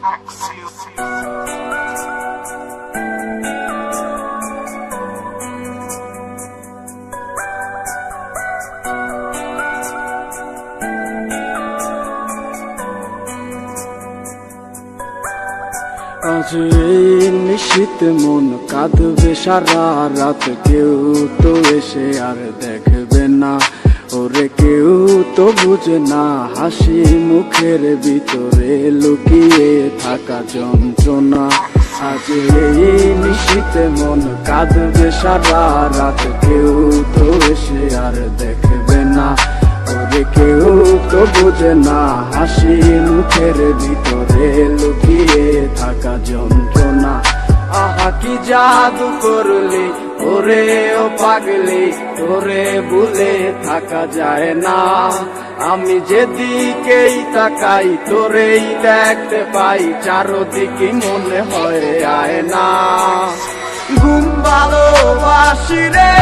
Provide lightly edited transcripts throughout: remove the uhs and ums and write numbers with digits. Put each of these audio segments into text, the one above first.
আজ এই নিশীত মন কাঁদবে সারা রাত, কেউ তো এসে আর দেখবে না, ওরে কেউ তো বুঝে না হাসি মুখের ভিতরে লুকিয়ে থাকা যন্ত্রণা। আজ এই নিশীত মন কাঁদবে সারা রাত, কেউ তো এসে আর দেখবে না, ওরে কেউ তো বুঝে না হাসি মুখের ভিতরে লুকিয়ে থাকা যন্ত্রণা। আহা কি জাদু করলি ওরে ও পাগলি, তোরে ভুলে থাকা যায় না। আমি যেদিকেই তাকাই তোরেই দেখতে পাই, চারদিকে মনে হয় আয় না। ঘুম ভালোবাসি রে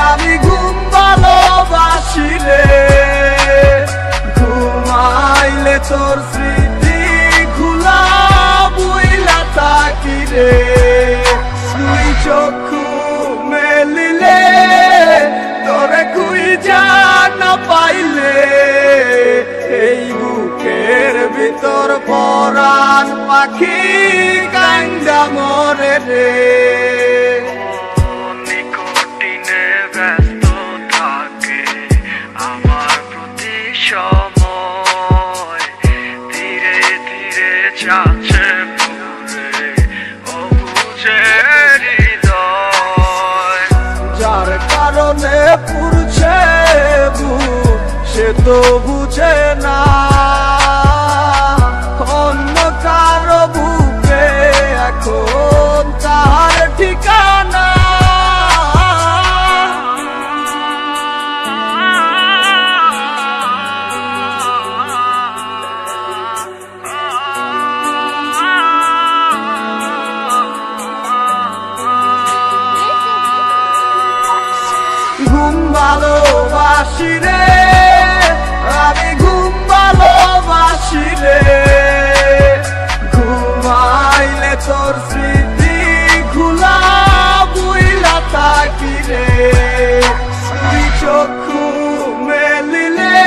আমি, ঘুম ভালোবাসি রে, ঘুমাইলে তোর স্মৃতি খুলা বুইলা থাকি রে। তুই চক্ষু মেলিলে তোরে খুঁজা না পাইলে, এই বুকের ভিতর পরাণ পাখি কান্দা মরে রে। নিকটিনে ব্যস্ত থাকে আমার প্রতি সময়, ধীরে ধীরে চাচ্ছে পুরে অবুঝে হৃদয়। যার কারণে পুরছে বুক সে তো বুঝে না, অন্য কারো বুকে এখন তার ঠিকানা। ঘুম ভালোবাসি রে আমি, ঘুম ভালোবাসি রে, ঘুমাইলে তোর স্মৃতি খুলা বুইলা থাকি রে। তুই চক্ষু মেলিলে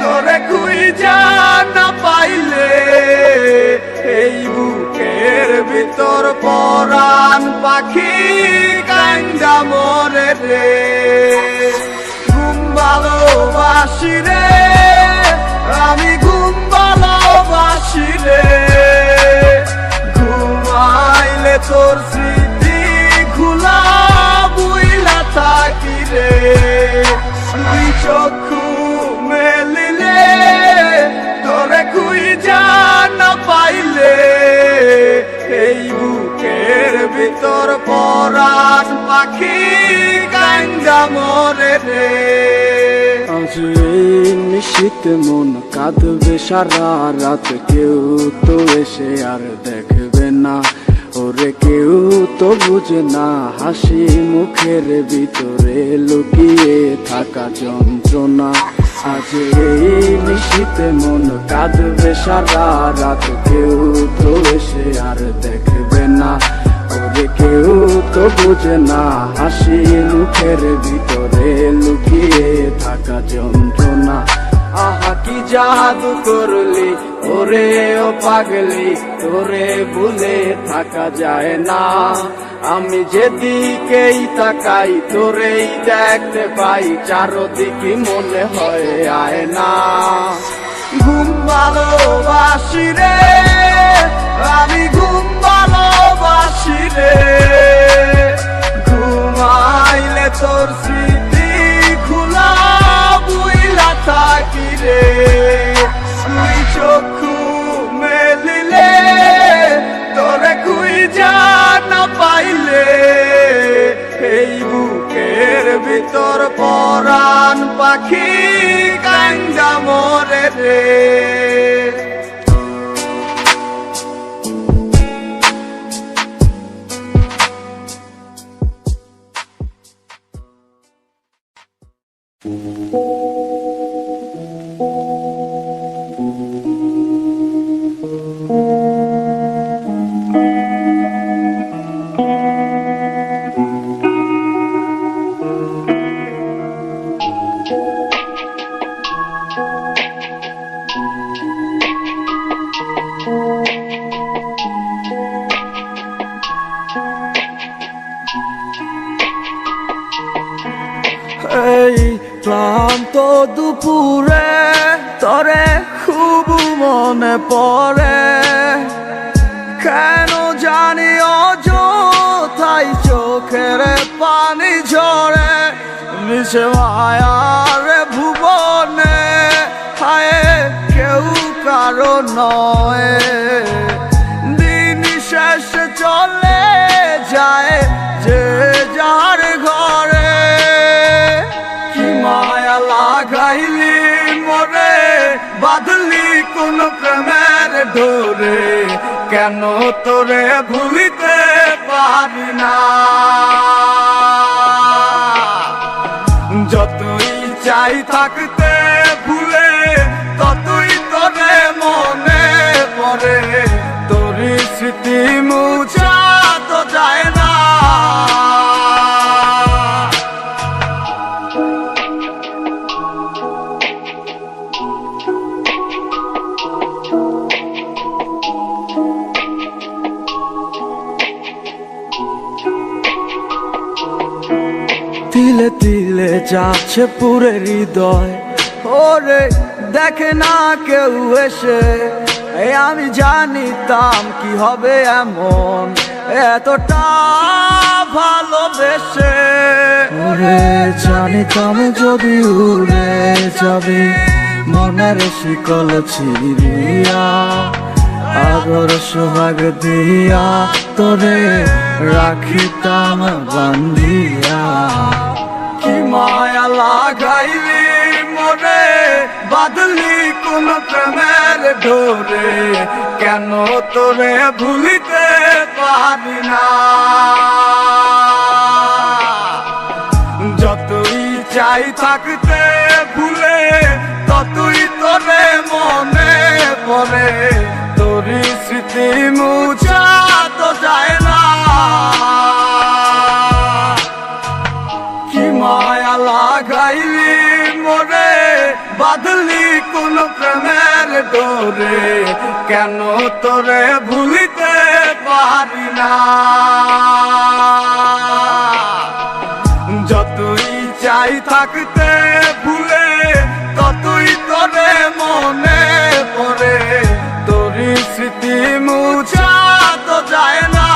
তোরে খুঁজা না পাইলে, এই বুকের ভিতর পরাণ পাখি কান্দা মরে রে। ঘুম ভালোবাসি রে আমি, ঘুম ভালোবাসি রে, ঘুমাইলে তোর স্মৃতি খুলা বুইলা থাকি রে। তুই চক্ষু মেলিলে তোরে খুঁজা না পাইলে, এই বুকের ভিতর পরাণ পাখি কান্দা মরে রে। আজ এই নিশীত মন কাঁদবে সারা রাত, কেউ তো এসে আর দেখবে না, ওরে কেউ তো বুঝে না হাসি মুখের ভিতরে লুকিয়ে থাকা যন্ত্রণা। আজ এই নিশীত মন কাঁদবে সারা রাত, কেউ তো এসে আর দেখবে না, ওরে কেউ তো বুঝে না হাসি মুখের ভিতরে লুকিয়ে থাকা যন্ত্রণা। আহা কি জাদু করলি ওরে ও পাগলি, তোরে ভুলে থাকা যায় না। আমি যেদিকেই তাকাই তোরেই দেখতে পাই, চারদিকে মনে হয় আয় না। ঘুম ভালোবাসি রে আমি, ঘুম ভালোবাসি রে, ঘুমাইলে তোর স্মৃতি খুলা বুইলা থাকি রে। তুই চক্ষু মেলিলে তোরে খুঁজা না পাইলে, এই বুকের ভিতর পরাণ পাখি কান্দা মরে রে। দুপুরে তরে খুব মনে পড়ে, কেন জানি অযথাই চোখের পানি ঝরে। মিশে মায়ার ভুবনে হায় কেউ কারো নয়, দিন শেষ চলে যায় যে যার ঘরে। কি মায়া লাগাইলি মরে, বাঁধলি কোন প্রেমের ডোরে, কেন তোরে ভুলিতে পারি না। যতই চাই থাকতে ভুলে, ততই তোরে মনে পড়ে, তোর স্মৃতি মুছা তো যায় না। তিলে তিলে যাচ্ছে পুরে হৃদয়, ওরে দেখে না কেউ এসে। আমি জানিতাম কি হবে এমন, এতটা ভালোবেসে। ওরে জানিতাম যদি উড়ে যাবি মনের শিকল ছিড়িয়া, আগর সোহাগ দিয়া তোরে রাখিতাম বান্ধিয়া। কি মায়া লাগাইলি মরে, বাঁধলি কোন প্রেমের ডোরে, কেন তোরে ভুলিতে পারি না। যতই চাই থাকতে ভুলে, ততই তোরে মনে পড়ে, তোর স্মৃতি মুছা তো যায় না। কি মায়া লাগাইলি মরে, বাঁধলি কোন প্রেমের ডোরে, কেন তোরে ভুলিতে পারি না। যতই চাই থাকতে ভুলে, ততই তোরে মনে পড়ে, তোর স্মৃতি মুছা তো যায় না।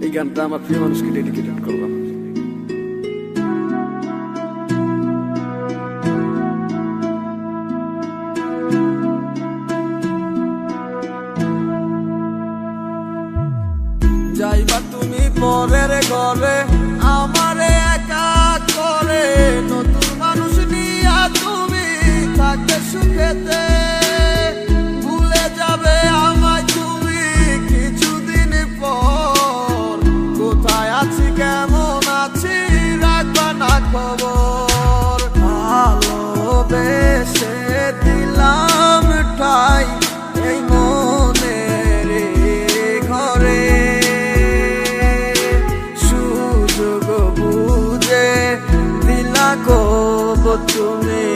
এই গানটা আমার প্রিয় মানুষকে ডেডিকেটেড করলাম। যাইবা তুমি পরের ঘরে, আমারে একা করে, নতুন মানুষ নিয়া তুমি থাকবে সুখেতে। ভুলে যাবে আমায় তুমি কিছুদিন পর, কোথায় আছি কেমন আছি রাখবা না খবর। ভালোবেসে দিলাম ঠাই এই মনের ঘরে, সুযোগ বুঝে দিলা কব তুমি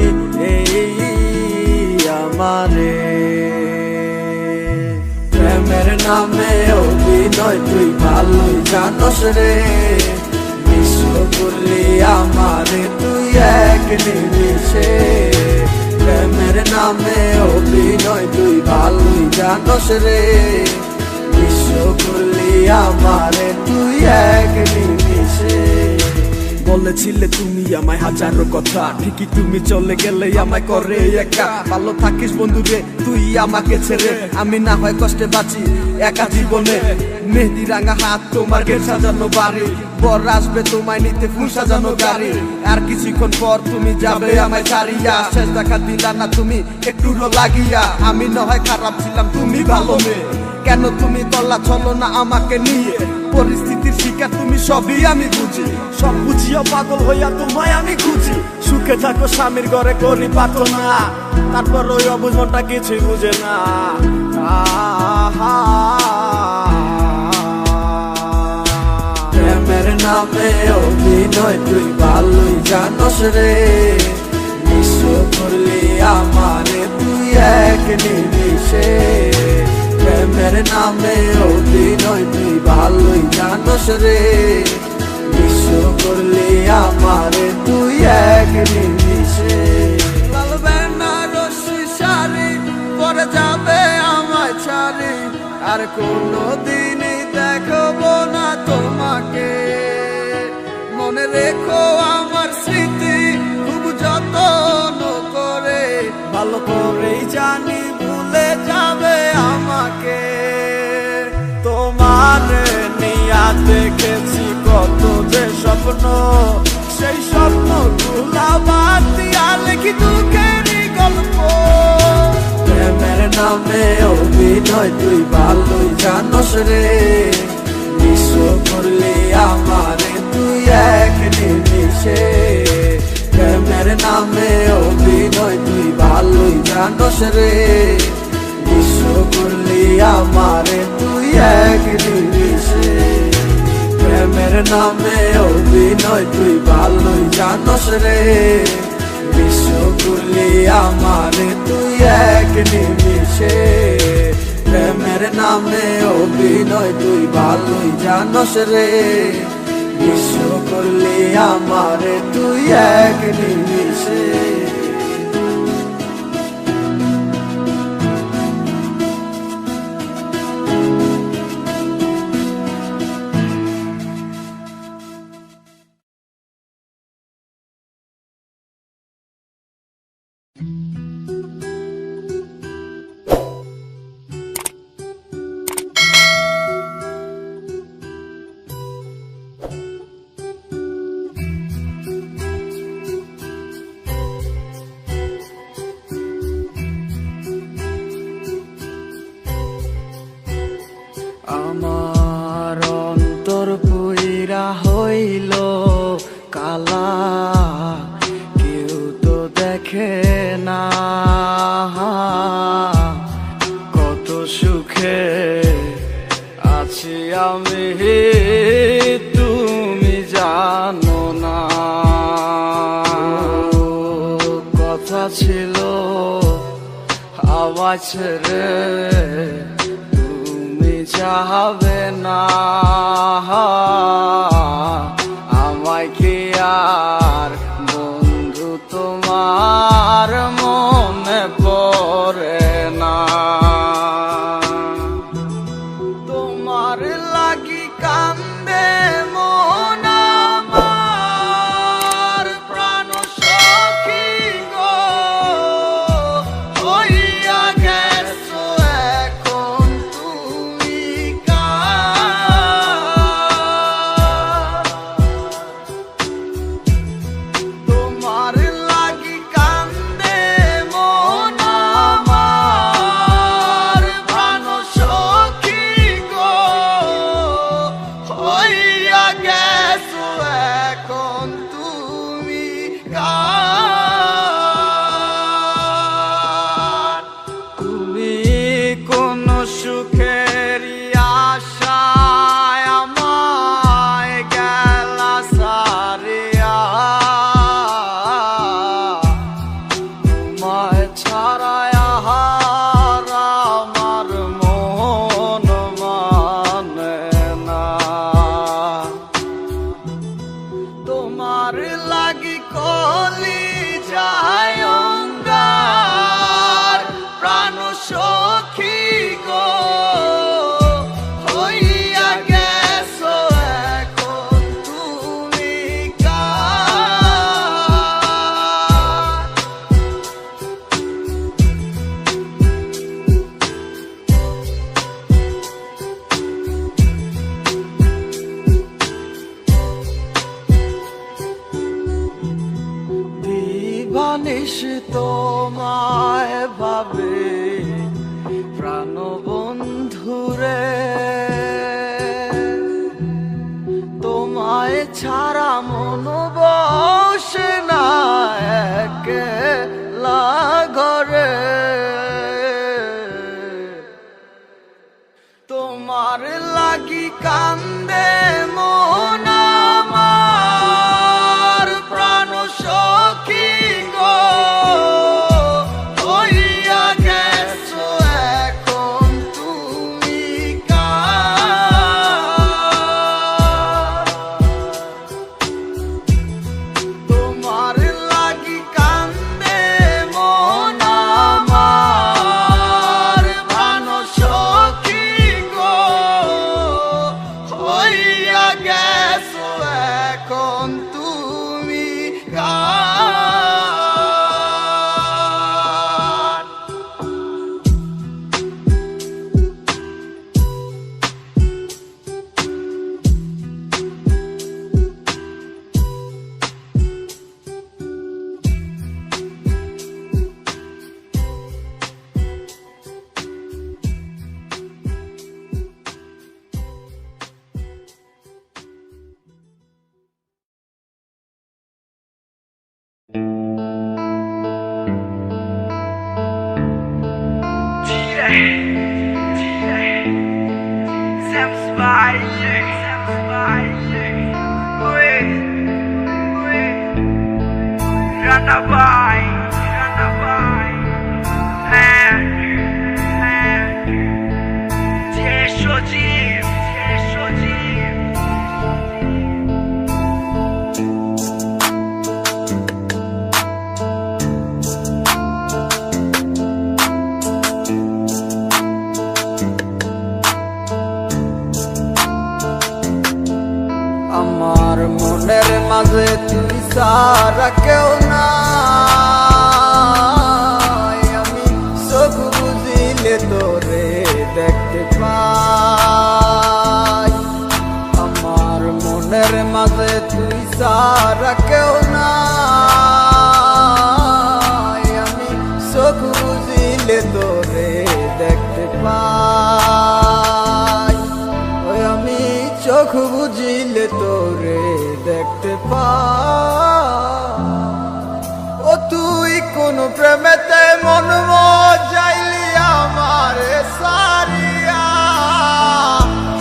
এই আমারে। প্রেমের নামে অভিনয় তুই ভালোই জানস রে, বিশ্ব করলি আমারে তুই এক নিমিষে। প্রেমের নামে অভিনয় তুই ভালোই জানস রে, বিশ্ব করলি আমারে তুই এক নিমিষে। বলেছিলে তুমি আমায় হাজারো কথা, ঠিকই তুমি চলে গেলে আমায় করে একা। ভালো থাকিস বন্ধু রে তুই আমাকে ছেড়ে, আমি না হয় কষ্টে বাঁচি একা জীবনে। মেহেদি রাঙা হাত তোমার গেট সাজানো বাড়ি, বর আসবে তোমায় নিতে ফুল সাজানো গাড়ি। আর কিছুক্ষণ পর তুমি যাবে আমায় ছাড়িয়া, শেষ দেখা দিলা না তুমি একটু লাগিয়া। আমি না হয় খারাপ ছিলাম তুমি ভালো মেয়ে, কেন তুমি করলা চলো না আমাকে নিয়ে। পরিস্থিতির শিকার তুমি সবই আমি বুঝি, সব বুঝিও পাগল হইয়া তোমায় আমি খুঁজি। সুখে থাকো স্বামীর ঘরে করি পাতো না, তারপর ওই অবুঝ মনটা কিছুই বুঝে না। নামে অভিনয় তুই ভালোই জানোস রে, নিঃস্ব করলি আমারে তুই এক নিমিষে। প্রেমের নামে অভিনয় তুই ভালোই জানোস রে, নিঃস্ব করলি আমারে তুই এক নিমিষে। লাল বেনারসি শাড়ি পরে যাবে আমায় ছাড়ি, আর কোনোদিনই দেখবো না তোমাকে। মনে রেখো আমার স্মৃতি খুব যত্ন করে, ভালো করেই জানি ভুলে যাবে আমাকে। তোমার নিয়া দেখেছি কত যে স্বপ্ন, সেই স্বপ্ন গুলা বাদ দিয়া লিখি দুঃখেরই গল্প। প্রেমের নামে অভিনয় তুই ভালোই জানোস রে, নিঃস্ব করলি আমারে তুই এক নিমিষে। প্রেমের নামে অভিনয় তুই ভালোই জানোস রে, নিঃস্ব করলি আমারে তুই এক নিমিষে। প্রেমের নামে অভিনয় তুই ভালোই জানোস রে, নিঃস্ব করলি আমারে তুই এক নিমিষে। প্রেমের নামে অভিনয় তুই ভালোই জানোস রে, নিঃস্ব করলি আমারে তুই এক নিমিষে। আমার অন্তর পুইরা হইল কালা, কেউ তো দেখে না কত সুখে আছি আমি, তুমি জানো না। কথা ছিল আওয়াজ রে চাবে না, আমায় কি আর বন্ধু তোমার মনে পড়ে না। তোমার লাগি কান্দে মন আমার, প্রাণ সখী গো হইয়া গেছো এখন তুমি কার। তোমার লাগি কান্দে মন আমার, প্রাণ সখী গো হইয়া গেছো এখন তুমি কার। তুমি কোন সুখের আশায় আমায় গেলা সারিয়া, তোমায় ছাড়ায় আর আমার মন মানে না। তোমার লাগি কলি যায় অঙ্গার, প্রাণ সখী গো হইয়া গেছো এখন তুমি কার। দিবানিশ তোমায় ভাবে প্রাণ বন্ধুরে, তোমায় ছাড়া মন বসে না একলা ঘরে। তোমার লাগি কান্দে মন কেমন তুমি আমার মনের মাঝে তুই সারা কেউ নাই আমি চোখ বুঝিলে তোরে দেখতে পাই আমার মনের মাঝে তুই সারা কেউ নাই আমি চোখ বুঝিলে তোরে দেখতে পাই ওই আমি চোখ বুঝিলে তোরে দেখতে পাই ও তুই কোন প্রেমেতে মন যাইলি আমার সারিয়া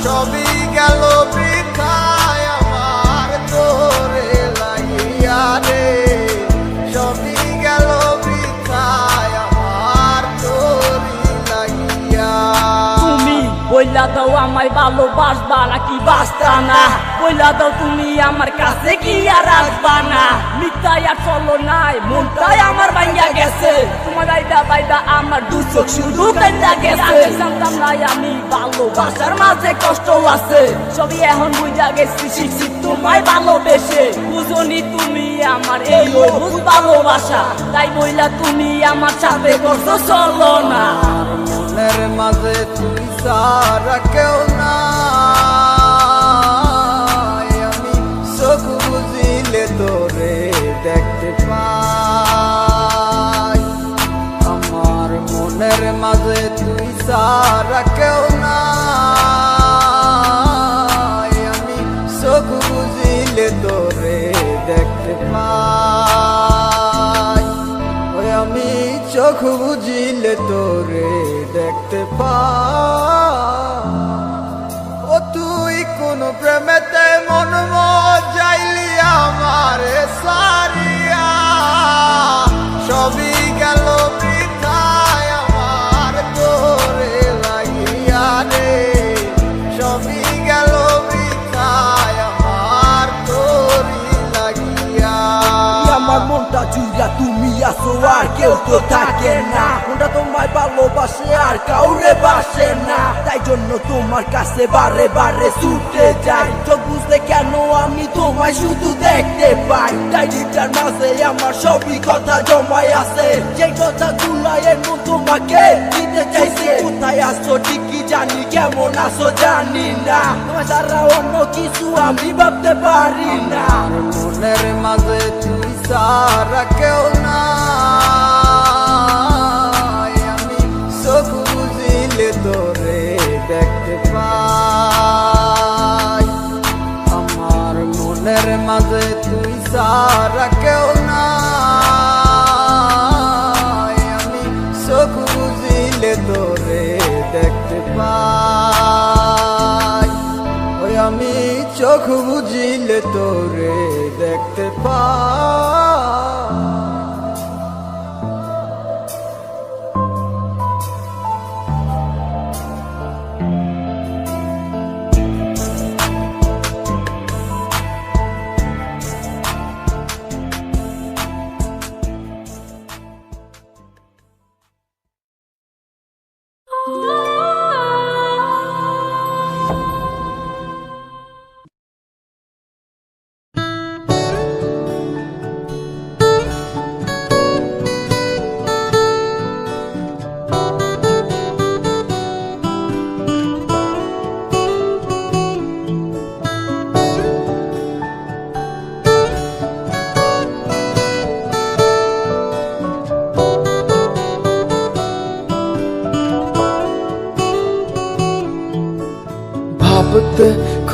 সবই গেল বৃথায় আমার তোরে লাগিয়া রে সবই গেল বৃথায় আমার তোরে লাগিয়া তুমি বইলা দাও আমায় ভালোবাসবা নাকি বাসতা না বইলা দাও তুমি আমার কাছে কি আর আসবা না মিথ্যাই আর চলো নাই মনটাই আমার ভাঙ্গা গেছে তোমার বাইদা আমার দু চোখ শুধু কান্না গেছে জানতাম না আমি ভালোবাসার মাঝে কষ্ট আছে সবই এখন বুঝা গেছি শিখছি তোমায় ভালোবেসে বুঝনি তুমি আমার এই অবুঝ ভালোবাসা তাই বইলা তুমি আমার সাথে করছো চলো না মনের মাঝে তুই সারা কেউ নাই আমি চোখ বুঝিলে তোরে দেখতে পাই আমার মনের মাঝে তুই সারা কেউ নাই আমি চোখ বুঝিলে তোরে দেখতে পাই ওই আমি চোখ বুঝিলে তোরে দেখতে পাই ও তুই কোন প্রেমেতে মন যাইলি আমার সারিয়া সবই গেল বৃথায় আমার তোরে লাগিয়া রে সবই গেল বৃথায় আমার তোরে লাগিয়া আমার মনটা জুড়া তুমি আসো আর কেউ তো থাকে না মনটা তোমায় ভালোবাসে আর কাউরে বাসে না তাই জন্য তোমার কাছে বারে বারে ছুটে যাই চোখ বুঝতে কেন আমি তোমায় শুধু দেখতে পাই ডায়েরিটার মাঝে আমার সবই কথা জমায় আছে যে কথা তুলাই এমন তোমাকে দিতে চাইছে কোথায় আসছো ঠিকই জানি কেমন আসো জানি না তোমার সারা অন্য কিছু আমি ভাবতে পারি না মনের মাঝে তুই সারা কেউ নাই আমি চোখ বুঝিলে তোরে দেখতে পাই আমার মনের মাঝে তুই সারা কেউ নাই আমি চোখ বুঝিলে তোরে দেখতে পাই ওই আমি চোখ বুঝিলে তোরে দেখতে পাই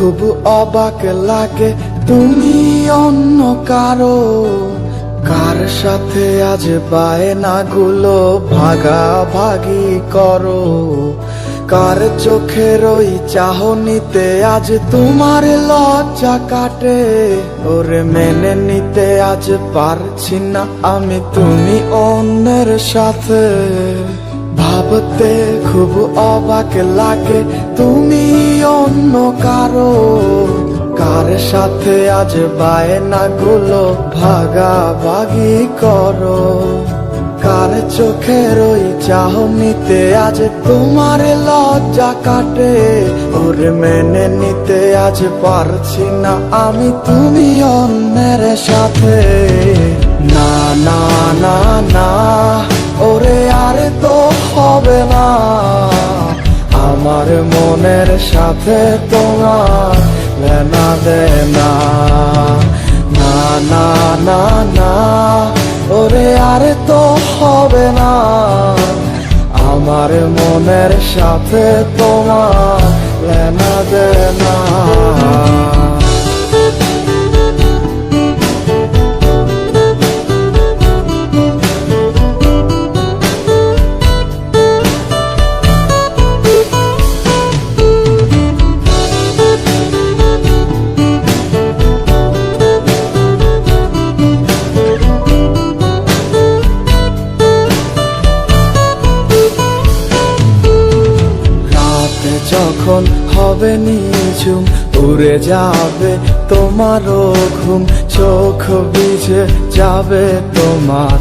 খুব অবাক লাগে তুমি অন্য কারো, কার সাথে আজ বায়নাগুলো ভাগাভাগি করো, কার চোখের ওই চাহনিতে আজ তোমার লজ্জা কাটে, ওরে মেনে নিতে আজ পারছি না আমি তুমি অন্যের সাথে। ভাবতে খুব অবাক লাগে তুমি অন্য কারো, কার সাথে আজ বায়নাগুলো ভাগাভাগি করো, কার চোখের ওই চাহনিতে আজ তোমার লজ্জা কাটে, ওরে মেনে নিতে আজ পারছি না আমি তুমি অন্যের সাথে। না না না না ওরে আর তো হবে না, আমার মনের সাথে তোমার লেনা দেনা। না না না না ওরে আর তো হবে না, আমার মনের সাথে তোমার লেনা দেনা। যখন হবে নিঝুম উড়ে যাবে তোমারও ঘুম, চোখ ভিজে যাবে তোমার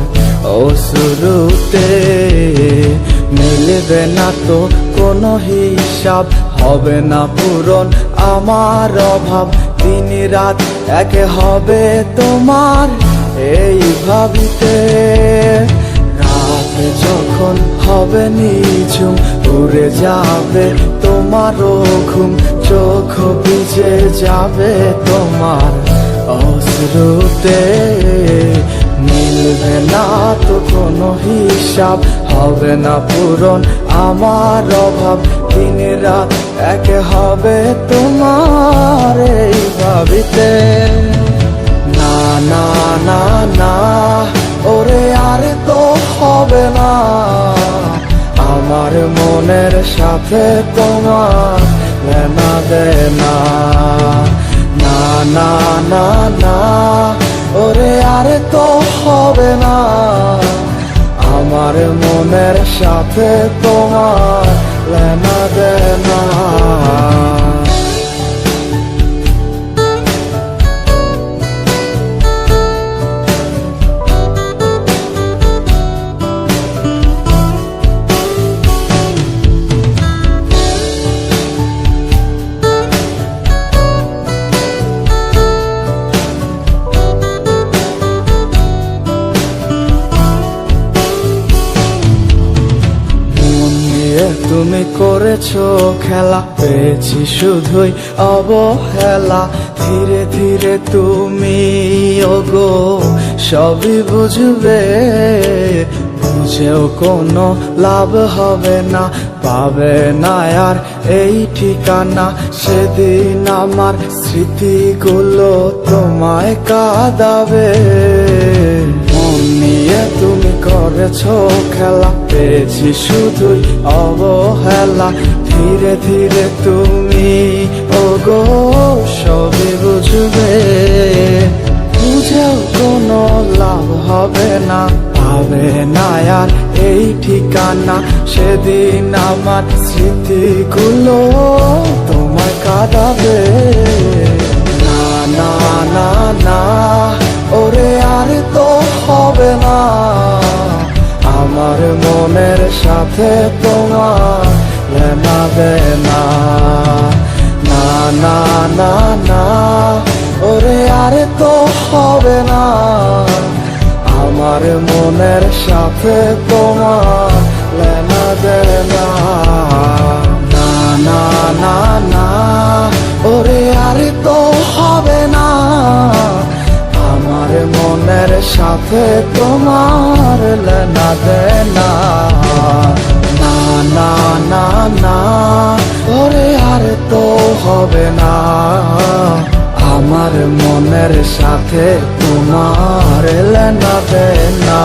অশ্রুতে, মিলবে না তো কোনো হিসাব, হবে না পূরণ আমার অভাব, দিন রাত এক হবে তোমার এই ভাবিতে। রাত যখন হবে নিঝুম উড়ে যাবে তোমারও ঘুম, চোখ ভিজে যাবে তোমার অশ্রুতে, মিলবে না তো কোনো হিসাব, হবে না পূরণ আমার অভাব, দিন রাত এক হবে তোমার এই ভাবিতে। না না না না ওরে আর তো হবে না, আমার মনের সাথে তোমার লেনা দেনা। না না না না ওরে আর তো হবে না, আমার মনের সাথে তোমার লেনা দেনা। তুমি করেছো খেলা, পেয়েছি শুধুই অবহেলা, ধীরে ধীরে তুমি ওগো সবই বুঝবে, বুঝেও কোনো লাভ হবে না, পাবে না আর এই ঠিকানা, সেদিন আমার স্মৃতিগুলো তোমায় কাঁদাবে। মন নিয়ে তুমি করেছো খেলা, পেয়েছি শুধুই অবহেলা, ধীরে ধীরে তুমি ওগো সবই বুঝবে, বুঝেও কোনো লাভ হবে না, পাবে না আর এই ঠিকানা, সেদিন আমার স্মৃতিগুলো তোমায় কাঁদাবে। না না না না ওরে আর তো হবে না, আমার মনের সাথে তোমার লেনা দেনা। না না না না ওরে আর তো হবে না, আমার মনের সাথে তোমার লেনা দেনা। না না না না ওরে আর তো হবে না, আমার মনের সাথে তোমার লেনা দেনা। না না না না ওরে আর তো হবে না আমার মনের সাথে তোমার লেনা দেনা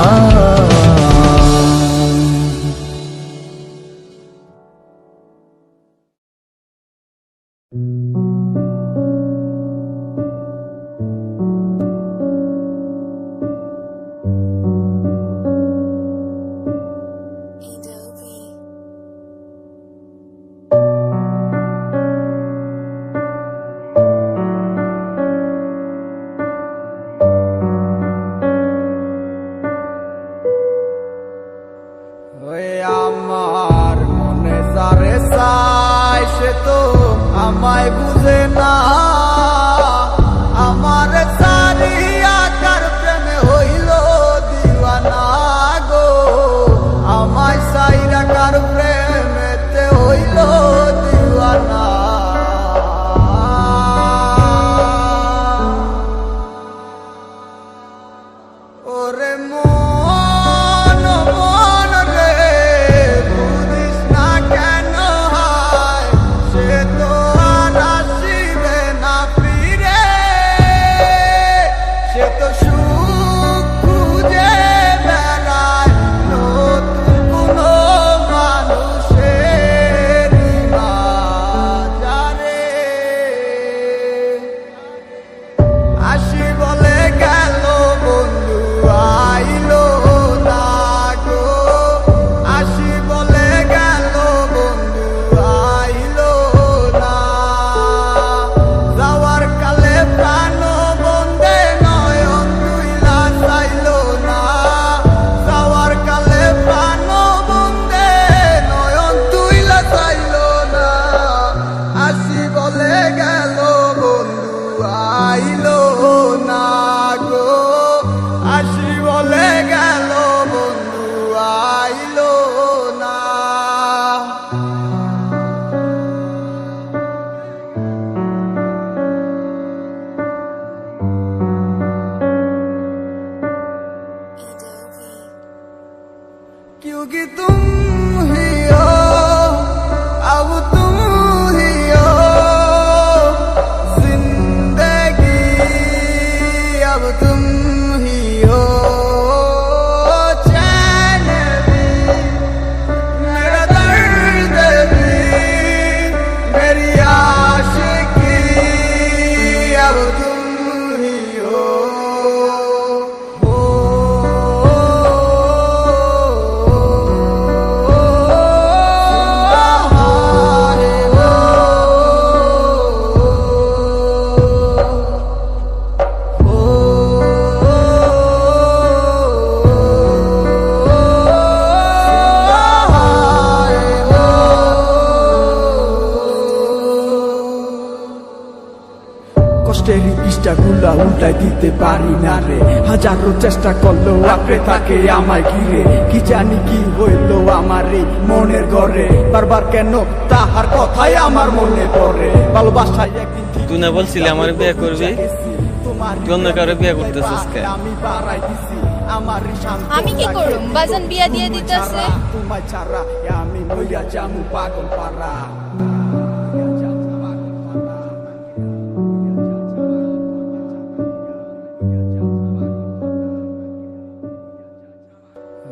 ওই আমার মনে যারে চাই সে তো আমায় বুঝে না আমার সারিয়া কার প্রেমে হইল দিওয়ানা গো আমায় সাইরা কার প্রেমেতে হইল দিওয়ানা ওরে মন মন রে বুঝিস না কেন হয় সে তো আর আসিবে না ফিরে সে তো সুখ খুঁজে বেড়ায় নতুন কোনো মানুষের মাঝারে আসি বলে গেল বন্ধু আইলো না গো আসি বলে গেল বন্ধু আইলো না যাওয়ার কালে প্রাণ বন্দে নয়ন তুইলা চাইলো না যাওয়ার কালে প্রাণ বন্দে নয়ন তুইলা চাইলো না আসি বলে গেল বন্ধু আইলো না গো আসি বলে গেল বন্ধু আইলো না क्योंकि तुम ही हो अब तुम ही हो जिंदगी अब तुम ही हो चैन भी मेरा दर्द भी मेरी आशिकी अब तुम ही हो কষ্টের পৃষ্ঠা গুলা উল্টাই দিতে পারি না রে হাজারো চেষ্টা করলেও আঁকড়ে থাকে আমায় ঘিরে কি জানি কি হইলো আমার এই মনের ঘরে বারবার কেন তাহার কথাই আমার মনে পড়ে ভালোবাসায় একদিন ঠিক তুই না বলছিলি আমার বিয়ে করবি তুই অন্য কারো বিয়ে করতেছিস কে আমি বাড়াই দিছি আমার আমি কি করুম বাজান বিয়া দিয়ে দিতেছে তোমায় ছাড়া আমি মইরা যামু পাগল পারা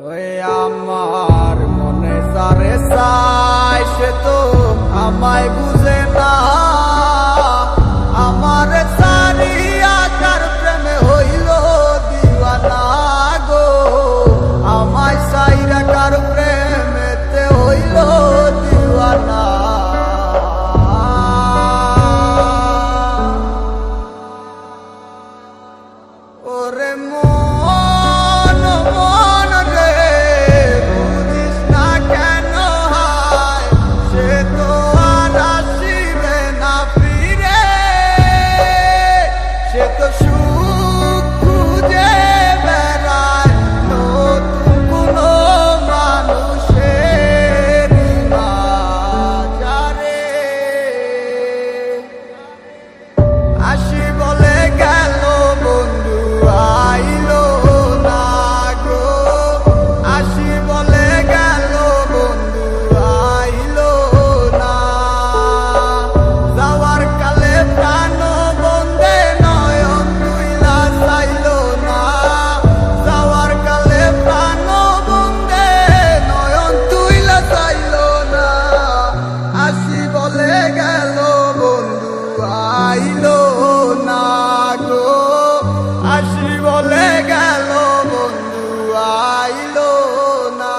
ওই আমার মনে যারে চাই সে তো আমায় বুঝে না আমার সারিয়া কার প্রেমে হইল দিওয়ানা গো আমায় সাইরা কার প্রেমেতে হইল দিওয়ানা ওরে মন মন রে বুঝিস না কেন হয় সে তো আর আসিবে না ফিরে সে তো সুখ খুঁজে বেড়ায় নতুন কোনো মানুষের মাঝারে আসি বলে গেল বন্ধু আইলো বলে গেল বন্ধু আইলো না।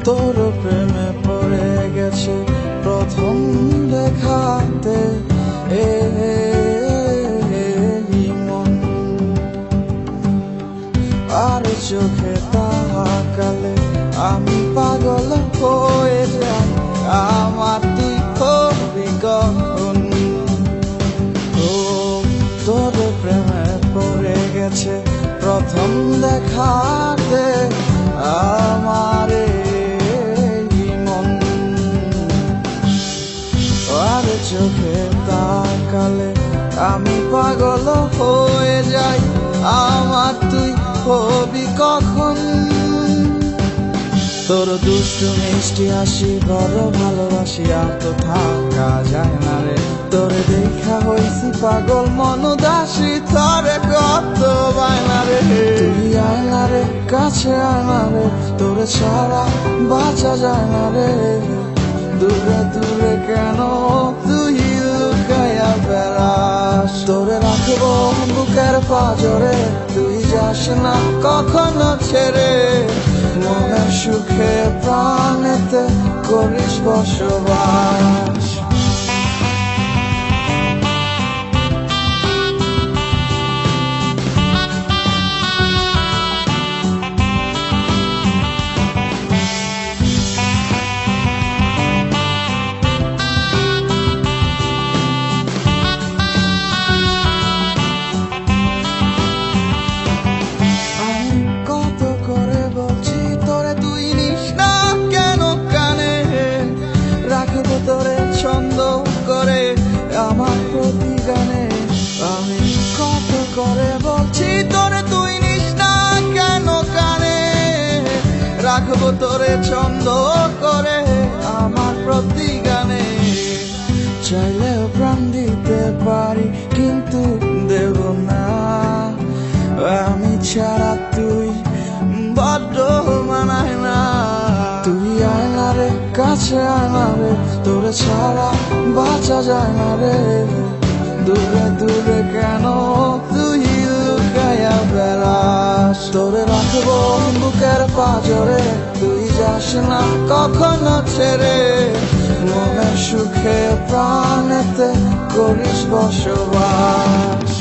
তোর প্রেমে পড়ে গেছে প্রথম দেখাতে এই মন, আর চোখে তাকালে আমি পাগল হয়ে যাই, আমার তুই হবি কখন। ও তোর প্রেমে পড়ে গেছে প্রথম দেখাতে আমার চোখে তাকালে আমি পাগল হয়ে যাই, আমার তুই হবি কখন। তোর দুষ্টু মিষ্টি হাসি বড় ভালোবাসি, আর তো থাকা যায় না রে। তোরে দেখা হইছি পাগল মন উদাসী, তোরে কত বায়না রে। তুই আয় না রে, কাছে আয় না রে, তোরে ছাড়া বাঁচা যায় না রে। দূরে দূরে কেন তুই লুকাইয়া বেড়াস, তোরে রাখবো বুকের পাঁজরে, তুই যাস না কখনো ছেড়ে। মনের সুখে প্রাণেতে করিস বসবাস। আমার প্রতি গানে আমি কত করে বলছি তোরে তুই নিস না কেন কানে, রাখবো তোরে ছন্দ করে আমার প্রতি গানে। চাইলেও প্রাণ দিতে পারি কিন্তু দেব না, আমি ছাড়া তুই বড্ড মানায় না। তুই আয় না রে, কাছে আয় না রে, তোরে ছাড়া বাঁচা যায় না রে। দূরে দূরে কেন তুই লুকাইয়া বেড়াস, তোরে রাখবো বুকের পাঁজরে, তুই যাস না কখনো ছেড়ে। মনের সুখে প্রাণেতে করিস বসবাস।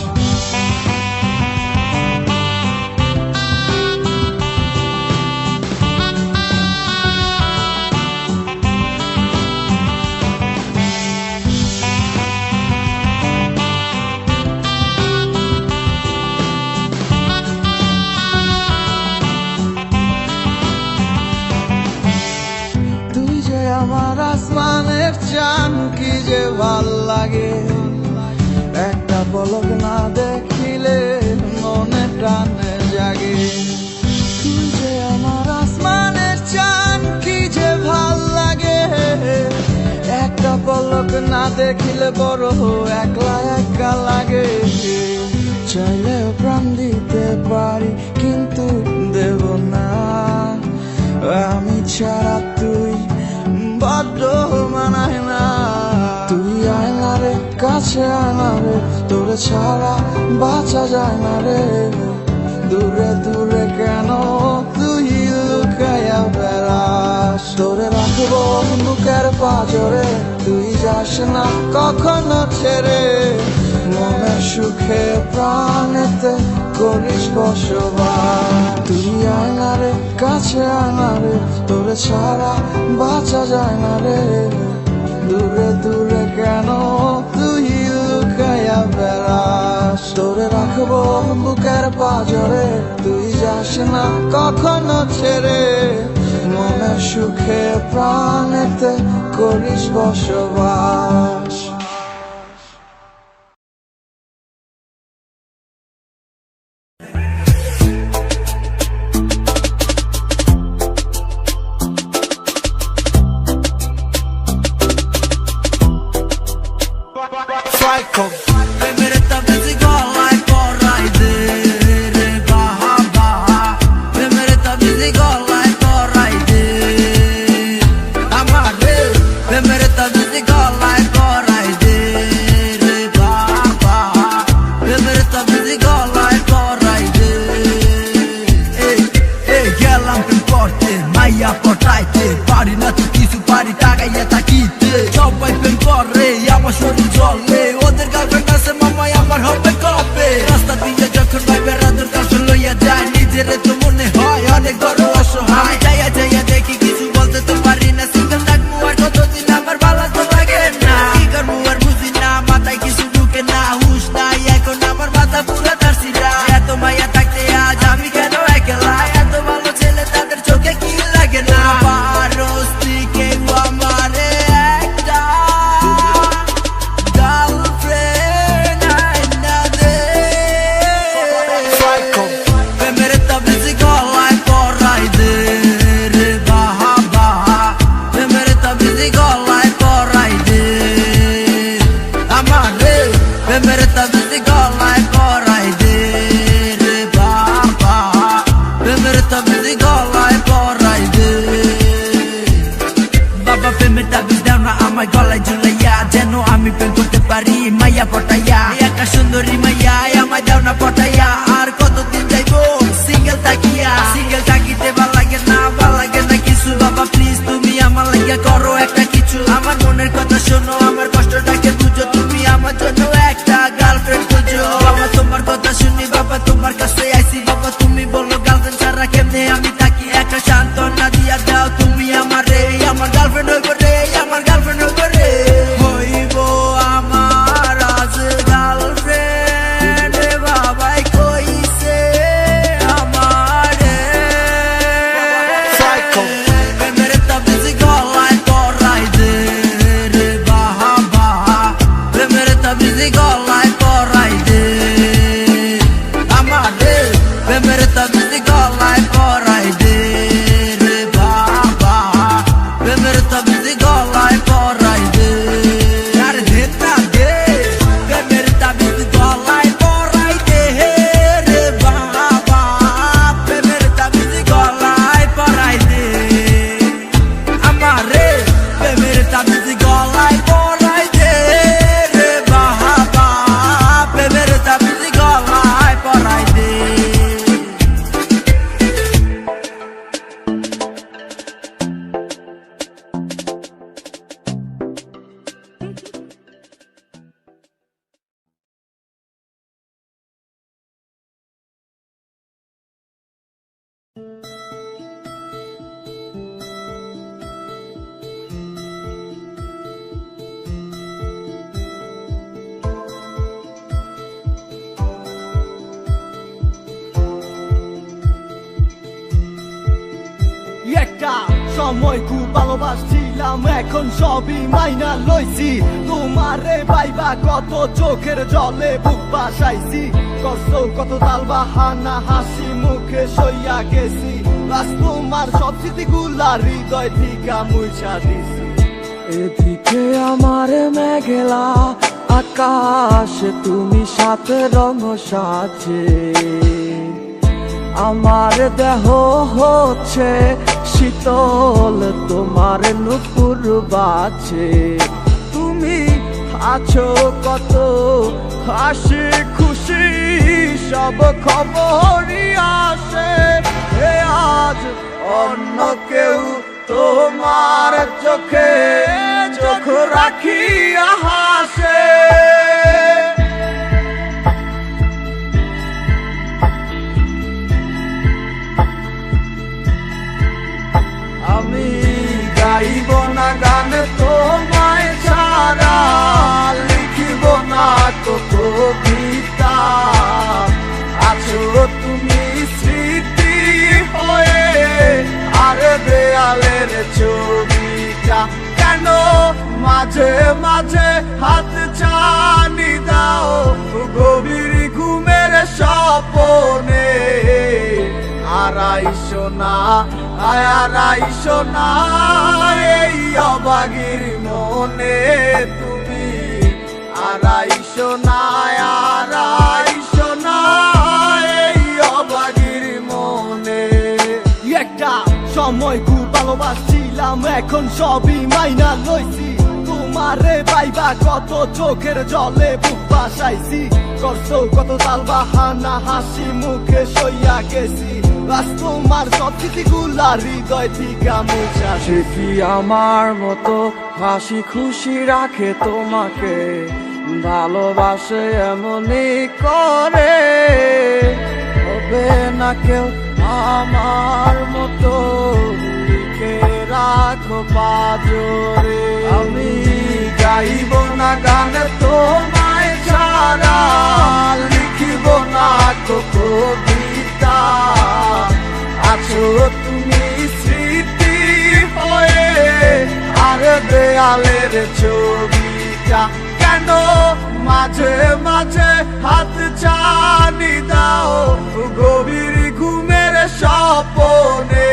আমার আসমানের চাঁদ কি যে ভাল লাগে, একটা পলক না দেখিলে মনে টানে জাগে। তুই যে আমার আসমানের চাঁদ কি যে ভাল লাগে, একটা পলক না দেখিলে বড় একলা একা লাগে। চাইলেও প্রাণ দিতে পারি কিন্তু দেব না, আমি ছাড়া তুই বড্ড মানায় না। তুই আয় না রে, কাছে আয় না রে, তোরে ছাড়া বাঁচা যায় না রে। দূরে দূরে কেন তুই লুকাইয়া বেড়াস, তোরে রাখবো বুকের পাঁজরে, তুই যাস না কখনো ছেড়ে। মনের সুখে প্রাণেতে করিস বসবাস। তুই আয় না রে, কাছে আয় না রে, তোরে ছাড়া বাঁচা যায় না রে। দূরে দূরে কেন তুই লুকাইয়া বেড়াস, তোরে রাখবো বুকের পাঁজরে, তুই যাস না কখনো ছেড়ে। মনের সুখে প্রাণেতে করিস বসবাস। প্রেমের তাবিজ গলায় পরাই দে রে বাবা, প্রেমের তাবিজ গলায় পরাই দে আমার রে, প্রেমের তাবিজ গলায় পরাই দে রে বাবা, প্রেমের তাবিজ গলায় পরাই দে। এই গেলাম প্রেম করতে, মাইয়া পটাইতে, পারি না তো কিছু, পারি টাকাইয়া তাকিতে, সবাই প্রেম করে আমার শরীর জলে, ওদের গার্লফ্রেন্ড আছে মামাই আমার হবে কবে, রাস্তা দিয়ে যখন ভাই বেড়াদের কাছে লইয়া যায়, নিজের তো মনে হয় অনেক বড় অসহায়, যাইয়া যাইয়া দেখি কিছু বলতে তো পারি না, সিঙ্গেল থাকবো আর কতদিন আমার ভালো তো লাগে না, কি করবো আর বুঝি না, মাথায় কিছু ঢুকে না, হুশ নাই এখন আমার মাথা পুরো তারছিরা, এত মাইয়া থাকতে আজ আমি কেন একলা, এত ভালো ছেলে তাদের চোখে কি লাগে না, পারস তুই কেউ আমারে একটা গার্লফ্রেন্ড আইনা দে, প্রেমের তাবিজ গলায় পরাই দে রে বাবা, প্রেমের তাবিজ গলায় পরাই দে আমার রে, প্রেমের তাবিজ গলায় পরাই দে রে বাবা, প্রেমের তাবিজ গলায় পরাই দে বাবা, প্রেমের তাবিজ দাও না আমার গলায় ঝুলাইয়া, যেন আমি প্রেম করতে পারি মাইয়া পটাইয়া, একটা সুন্দরী মাইয়া আমায় দাও না পটাইয়া, আর কতদিন যাইবো সিঙ্গেল থাকিয়া, সিঙ্গেল থাকিতে ভাল লাগে না, ভাল লাগে না কিছু, বাবা প্লিজ তুমি আমার লাগিয়া করো একটা কিছু, আমার মনের কথা শোনো, আমার কষ্টটাকে বুঝো, তুমি আমার জন্য একটা গার্লফ্রেন্ড খুঁজো, বাবা তোমার কথা শুনি, বাবা তোমার কাছে আইসি, বাবা তুমি বলো গার্লফ্রেন্ড ছাড়া কেমনে আমি থাকি, একটা সান্ত্বনা দিয়া দাও তুমি আমারে, আমার গার্লফ্রেন্ড হইব রে, আমার গার্লফ্রেন্ড হইব রে, হইব আমার আজ গার্লফ্রেন্ড, বাবাই কইছে আমারে, প্রেমের তাবিজ গলায় পরাই দে রে বাবা, প্রেমের তাবিজ গলায় পরাই দে আমার রে, প্রেমের তাবিজ গলায় পরাই দে রে বাবা, প্রেমের তাবিজ গলায় পরাই দে, আরে দে না দে, প্রেমের তাবিজ গলায় পরাই দে রে বাবা, প্রেমের তাবিজ গলায় পরাই দে আমার রে, প্রেমের তাবিজ গলায় পরাই দে রে বাবা, প্রেমের তাবিজ গলায় পরাই দে। একটা সময় খুব ভালোবাসছিলাম, এখন সবই মাইনা লইছি, তোমারে পাইবা কত চোখের জলে বুক বাসাইছি, কষ্ট কত তাল বাহানা হাসি মুখে সইয়া গেছি, বাস তোমার সব স্মৃতিগুলা হৃদয় থিকা মুছা দিছি, এদিকে আমার মেঘলা আকাশ, তুমি সাথে রঙ সাজে, আমার দেহ হচ্ছে শীতল, তোমার নুপুর বাজে, তুমি আছো কত হাসি খুশি, সব খবরই আসে, এ আজ অন্য কেউ তোমার চোখে চোখ রাখিয়া হাসে, আমি গাইব না গান তোমায় ছাড়া, লিখিব না তো কবিতা, আছো তুমি স্মৃতি হয়ে, আর দেয়ালের ছবিটা কেন মাঝে মাঝে হাত ছানি দাও, গভীর ঘুমের স্বপনে, আড়াইশো না আড়াইশো না এই অবাগির মনে, তুমি আড়াইশো না আর আইসো না এই অবাগির মনে। একটা সময় খুব ভালোবাসছিলাম, এখন সবই মাইনা লইছি। তোমারে পাইবা কত চোখের জলে বুক বাসাইছি, করছো কত তাল বাহানা হাসি মুখে সইয়া গেছি। আজ তোমার সব স্মৃতিগুলা হৃদয় থেকে মুছা। সে কি আমার মতো হাসি খুশি রাখে তোমাকে, ভালোবাসে এমনই করে। হবে না কেউ আমার মতো, লিখে রাখো পাজরে। আমি গাইব না গান তোমায় ছাড়া, লিখিব না কবিতা। আছো তুমি স্মৃতি হয়ে, আর দেয়ালের ছবিটা কেন মাঝে মাঝে হাত ছানি দাও গভীর ঘুমের স্বপনে।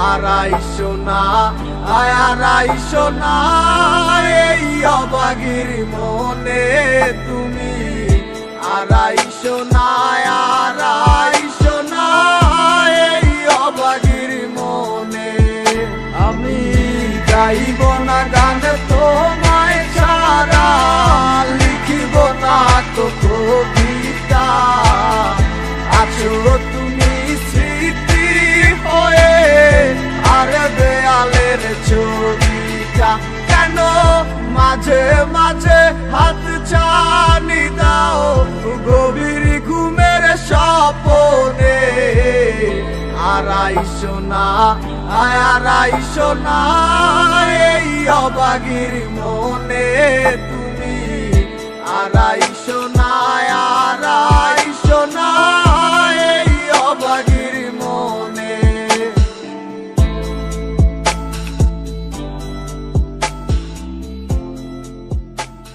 আর আইসো না আর আইসো না এই অবাগির মনে তুমি। আর আইসো না আর আইসো না এই অবাগির মনে। আমি গাইব না গান তোমায় ছাড়া, লিখিব না কবিতা। আছো তুমি স্মৃতি হয়ে, আর দেয়ালের ছবিটা কেন মাঝে মাঝে হাত ছানি দাও গভীর ঘুমের স্বপনে। আর আইসো না আর আইসো না এই অবাগির মনে তুমি। আর